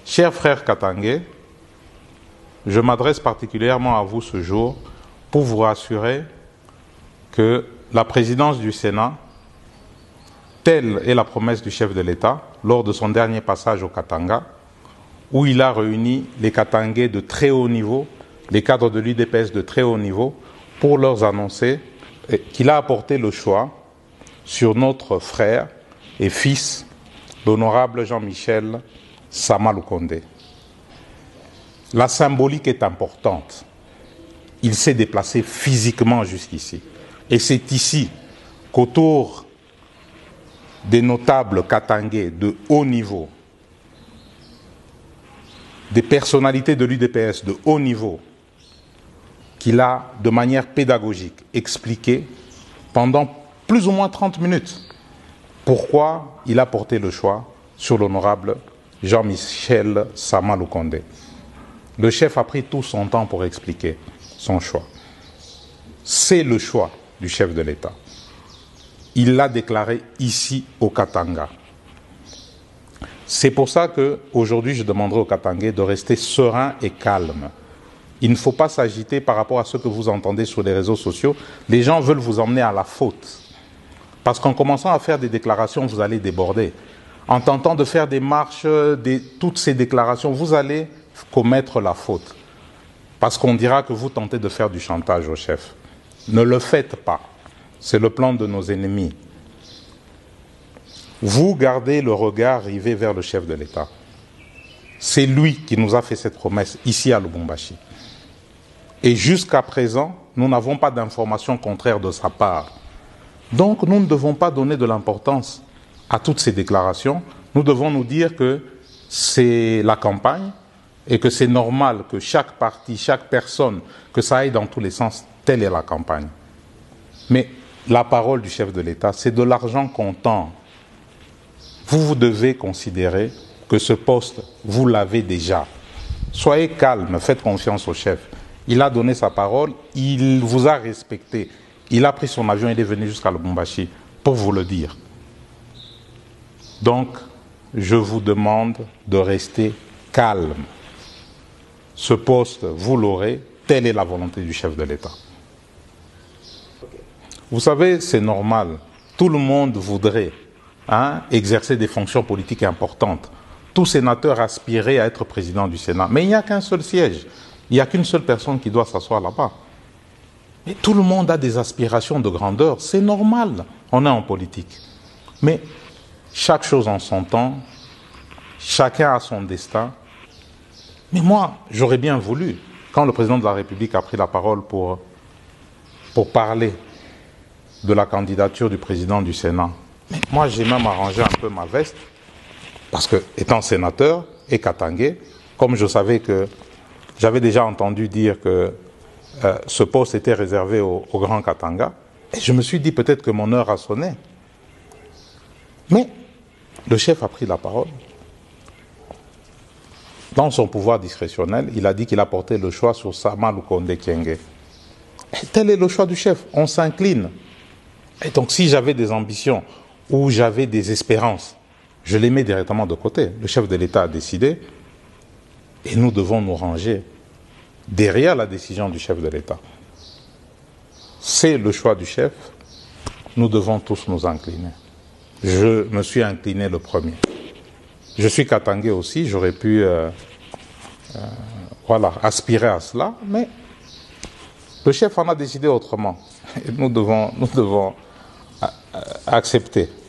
Chers frères Katangais, je m'adresse particulièrement à vous ce jour pour vous rassurer que la présidence du Sénat, telle est la promesse du chef de l'État lors de son dernier passage au Katanga, où il a réuni les Katangais de très haut niveau, les cadres de l'UDPS de très haut niveau, pour leur annoncer qu'il a apporté le choix sur notre frère et fils, l'honorable Jean-Michel Sama Lukonde. La symbolique est importante. Il s'est déplacé physiquement jusqu'ici. Et c'est ici qu'autour des notables katangais de haut niveau, des personnalités de l'UDPS de haut niveau, qu'il a, de manière pédagogique, expliqué pendant plus ou moins 30 minutes pourquoi il a porté le choix sur l'honorable Jean-Michel Sama Lukonde. Le chef a pris tout son temps pour expliquer son choix. C'est le choix du chef de l'État. Il l'a déclaré ici au Katanga. C'est pour ça qu'aujourd'hui, je demanderai aux Katangais de rester serein et calme. Il ne faut pas s'agiter par rapport à ce que vous entendez sur les réseaux sociaux. Les gens veulent vous emmener à la faute. Parce qu'en commençant à faire des déclarations, vous allez déborder. En tentant de faire des marches, toutes ces déclarations, vous allez commettre la faute. Parce qu'on dira que vous tentez de faire du chantage au chef. Ne le faites pas. C'est le plan de nos ennemis. Vous gardez le regard rivé vers le chef de l'État. C'est lui qui nous a fait cette promesse ici à Lubumbashi. Et jusqu'à présent, nous n'avons pas d'informations contraires de sa part. Donc nous ne devons pas donner de l'importance à toutes ces déclarations. Nous devons nous dire que c'est la campagne et que c'est normal que chaque parti, chaque personne, que ça aille dans tous les sens, telle est la campagne. Mais la parole du chef de l'État, c'est de l'argent comptant. Vous devez considérer que ce poste, vous l'avez déjà. Soyez calme, faites confiance au chef. Il a donné sa parole, il vous a respecté. Il a pris son avion, il est venu jusqu'à Lubumbashi pour vous le dire. Donc, je vous demande de rester calme. Ce poste, vous l'aurez, telle est la volonté du chef de l'État. Vous savez, c'est normal. Tout le monde voudrait exercer des fonctions politiques importantes. Tout sénateur aspirait à être président du Sénat. Mais il n'y a qu'un seul siège. Il n'y a qu'une seule personne qui doit s'asseoir là-bas. Mais tout le monde a des aspirations de grandeur. C'est normal. On est en politique. Mais chaque chose en son temps, chacun a son destin. Mais moi, j'aurais bien voulu, quand le président de la République a pris la parole pour parler de la candidature du président du Sénat, mais moi j'ai même arrangé un peu ma veste, parce que, étant sénateur et katangais, comme je savais que j'avais déjà entendu dire que ce poste était réservé au Grand Katanga, et je me suis dit peut-être que mon heure a sonné. Mais le chef a pris la parole. Dans son pouvoir discrétionnel, il a dit qu'il a porté le choix sur Sama Lukonde Kyenge. Et tel est le choix du chef, on s'incline. Et donc si j'avais des ambitions ou j'avais des espérances, je les mets directement de côté. Le chef de l'État a décidé et nous devons nous ranger derrière la décision du chef de l'État. C'est le choix du chef, nous devons tous nous incliner. Je me suis incliné le premier. Je suis katangais aussi, j'aurais pu aspirer à cela, mais le chef en a décidé autrement. Et nous devons accepter.